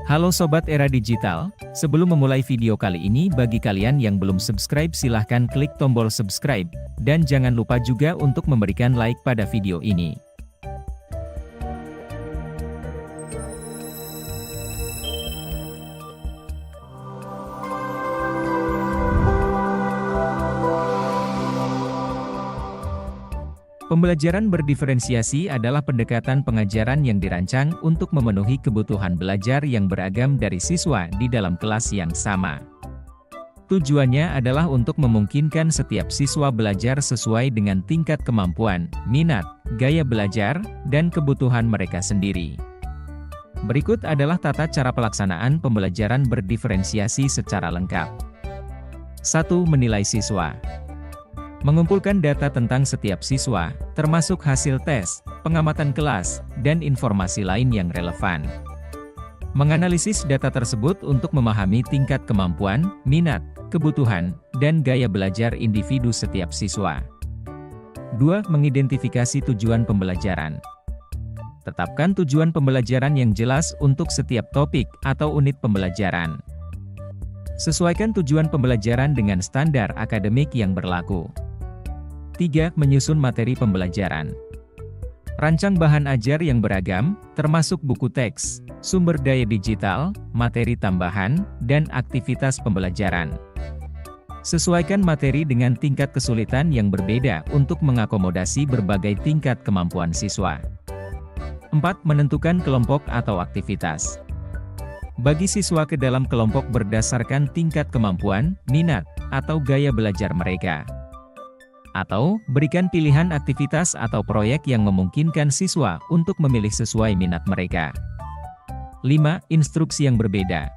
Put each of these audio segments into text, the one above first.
Halo Sobat Era Digital, sebelum memulai video kali ini bagi kalian yang belum subscribe silahkan klik tombol subscribe, dan jangan lupa juga untuk memberikan like pada video ini. Pembelajaran berdiferensiasi adalah pendekatan pengajaran yang dirancang untuk memenuhi kebutuhan belajar yang beragam dari siswa di dalam kelas yang sama. Tujuannya adalah untuk memungkinkan setiap siswa belajar sesuai dengan tingkat kemampuan, minat, gaya belajar, dan kebutuhan mereka sendiri. Berikut adalah tata cara pelaksanaan pembelajaran berdiferensiasi secara lengkap. 1. Menilai siswa. Mengumpulkan data tentang setiap siswa, termasuk hasil tes, pengamatan kelas, dan informasi lain yang relevan. Menganalisis data tersebut untuk memahami tingkat kemampuan, minat, kebutuhan, dan gaya belajar individu setiap siswa. 2. Mengidentifikasi tujuan pembelajaran. Tetapkan tujuan pembelajaran yang jelas untuk setiap topik atau unit pembelajaran. Sesuaikan tujuan pembelajaran dengan standar akademik yang berlaku. 3. Menyusun materi pembelajaran. Rancang bahan ajar yang beragam, termasuk buku teks, sumber daya digital, materi tambahan, dan aktivitas pembelajaran. Sesuaikan materi dengan tingkat kesulitan yang berbeda untuk mengakomodasi berbagai tingkat kemampuan siswa. 4. Menentukan kelompok atau aktivitas. Bagi siswa ke dalam kelompok berdasarkan tingkat kemampuan, minat, atau gaya belajar mereka. Atau, berikan pilihan aktivitas atau proyek yang memungkinkan siswa untuk memilih sesuai minat mereka. 5. Instruksi yang berbeda.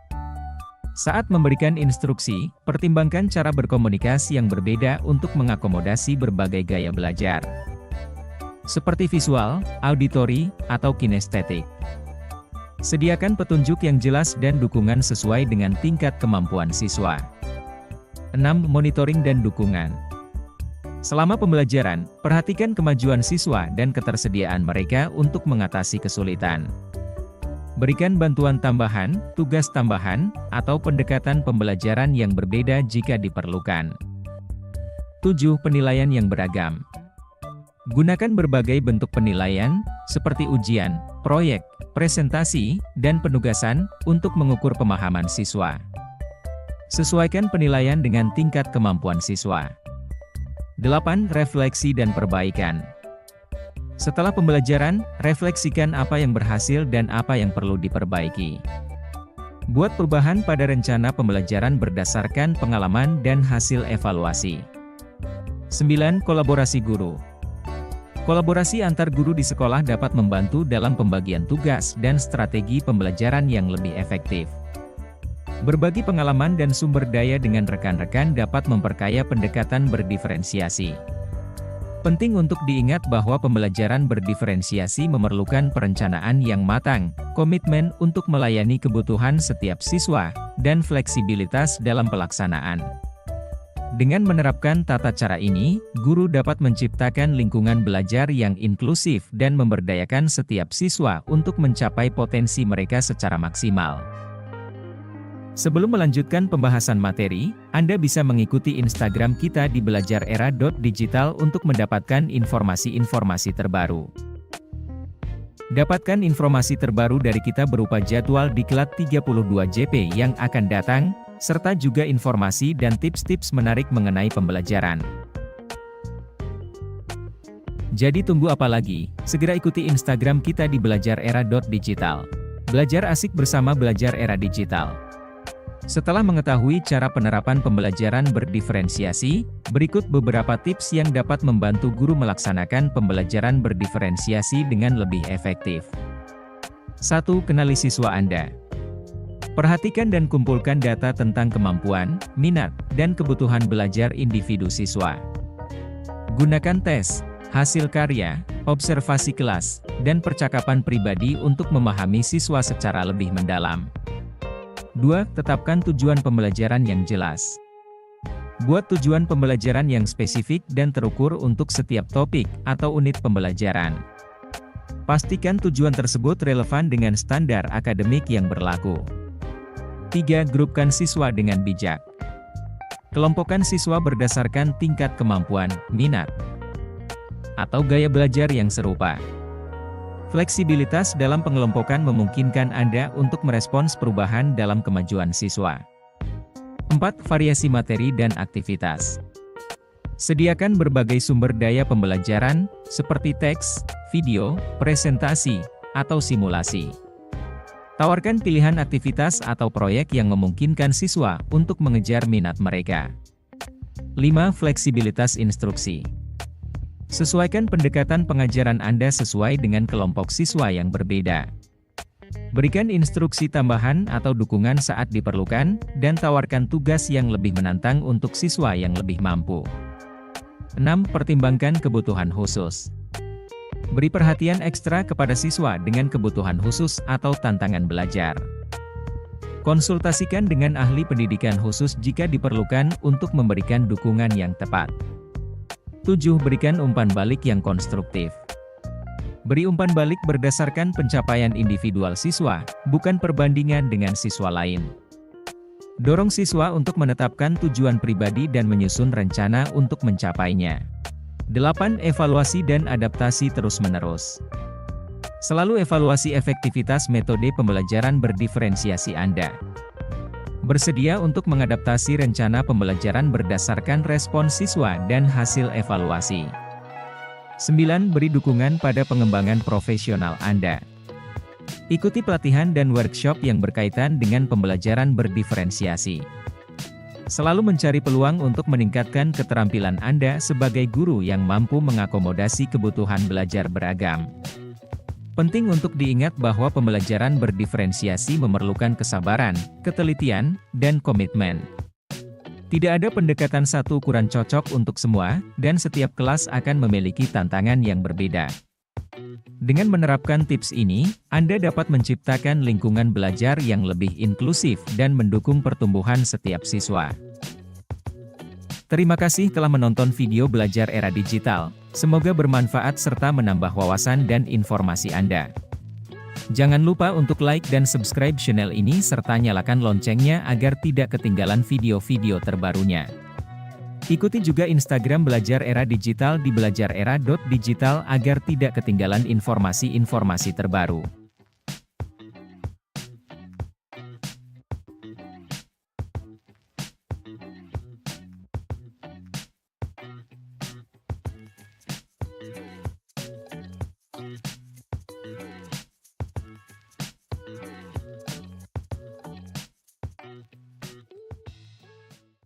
Saat memberikan instruksi, pertimbangkan cara berkomunikasi yang berbeda untuk mengakomodasi berbagai gaya belajar. Seperti visual, auditori, atau kinestetik. Sediakan petunjuk yang jelas dan dukungan sesuai dengan tingkat kemampuan siswa. 6. Monitoring dan dukungan. Selama pembelajaran, perhatikan kemajuan siswa dan ketersediaan mereka untuk mengatasi kesulitan. Berikan bantuan tambahan, tugas tambahan, atau pendekatan pembelajaran yang berbeda jika diperlukan. 7. Penilaian yang beragam. Gunakan berbagai bentuk penilaian, seperti ujian, proyek, presentasi, dan penugasan, untuk mengukur pemahaman siswa. Sesuaikan penilaian dengan tingkat kemampuan siswa. 8. Refleksi dan perbaikan. Setelah pembelajaran, refleksikan apa yang berhasil dan apa yang perlu diperbaiki. Buat perubahan pada rencana pembelajaran berdasarkan pengalaman dan hasil evaluasi. 9. Kolaborasi guru. Kolaborasi antar guru di sekolah dapat membantu dalam pembagian tugas dan strategi pembelajaran yang lebih efektif. Berbagi pengalaman dan sumber daya dengan rekan-rekan dapat memperkaya pendekatan berdiferensiasi. Penting untuk diingat bahwa pembelajaran berdiferensiasi memerlukan perencanaan yang matang, komitmen untuk melayani kebutuhan setiap siswa, dan fleksibilitas dalam pelaksanaan. Dengan menerapkan tata cara ini, guru dapat menciptakan lingkungan belajar yang inklusif dan memberdayakan setiap siswa untuk mencapai potensi mereka secara maksimal. Sebelum melanjutkan pembahasan materi, Anda bisa mengikuti Instagram kita di belajarera.digital untuk mendapatkan informasi-informasi terbaru. Dapatkan informasi terbaru dari kita berupa jadwal diklat 32 JP yang akan datang, serta juga informasi dan tips-tips menarik mengenai pembelajaran. Jadi tunggu apa lagi? Segera ikuti Instagram kita di belajarera.digital. Belajar asik bersama Belajar Era Digital. Setelah mengetahui cara penerapan pembelajaran berdiferensiasi, berikut beberapa tips yang dapat membantu guru melaksanakan pembelajaran berdiferensiasi dengan lebih efektif. 1. Kenali siswa Anda. Perhatikan dan kumpulkan data tentang kemampuan, minat, dan kebutuhan belajar individu siswa. Gunakan tes, hasil karya, observasi kelas, dan percakapan pribadi untuk memahami siswa secara lebih mendalam. 2. Tetapkan tujuan pembelajaran yang jelas. Buat tujuan pembelajaran yang spesifik dan terukur untuk setiap topik atau unit pembelajaran. Pastikan tujuan tersebut relevan dengan standar akademik yang berlaku. 3. Grupkan siswa dengan bijak. Kelompokkan siswa berdasarkan tingkat kemampuan, minat, atau gaya belajar yang serupa. Fleksibilitas dalam pengelompokan memungkinkan Anda untuk merespons perubahan dalam kemajuan siswa. 4. Variasi materi dan aktivitas. Sediakan berbagai sumber daya pembelajaran, seperti teks, video, presentasi, atau simulasi. Tawarkan pilihan aktivitas atau proyek yang memungkinkan siswa untuk mengejar minat mereka. 5. Fleksibilitas instruksi. Sesuaikan pendekatan pengajaran Anda sesuai dengan kelompok siswa yang berbeda. Berikan instruksi tambahan atau dukungan saat diperlukan, dan tawarkan tugas yang lebih menantang untuk siswa yang lebih mampu. 6. Pertimbangkan kebutuhan khusus. Beri perhatian ekstra kepada siswa dengan kebutuhan khusus atau tantangan belajar. Konsultasikan dengan ahli pendidikan khusus jika diperlukan untuk memberikan dukungan yang tepat. 7. Berikan umpan balik yang konstruktif. Beri umpan balik berdasarkan pencapaian individual siswa, bukan perbandingan dengan siswa lain. Dorong siswa untuk menetapkan tujuan pribadi dan menyusun rencana untuk mencapainya. 8. Evaluasi dan adaptasi terus-menerus. Selalu evaluasi efektivitas metode pembelajaran berdiferensiasi Anda. Bersedia untuk mengadaptasi rencana pembelajaran berdasarkan respon siswa dan hasil evaluasi. 9. Beri dukungan pada pengembangan profesional Anda. Ikuti pelatihan dan workshop yang berkaitan dengan pembelajaran berdiferensiasi. Selalu mencari peluang untuk meningkatkan keterampilan Anda sebagai guru yang mampu mengakomodasi kebutuhan belajar beragam. Penting untuk diingat bahwa pembelajaran berdiferensiasi memerlukan kesabaran, ketelitian, dan komitmen. Tidak ada pendekatan satu ukuran cocok untuk semua, dan setiap kelas akan memiliki tantangan yang berbeda. Dengan menerapkan tips ini, Anda dapat menciptakan lingkungan belajar yang lebih inklusif dan mendukung pertumbuhan setiap siswa. Terima kasih telah menonton video belajar era digital. Semoga bermanfaat serta menambah wawasan dan informasi Anda. Jangan lupa untuk like dan subscribe channel ini serta nyalakan loncengnya agar tidak ketinggalan video-video terbarunya. Ikuti juga Instagram Belajar Era Digital di belajarera.digital agar tidak ketinggalan informasi-informasi terbaru.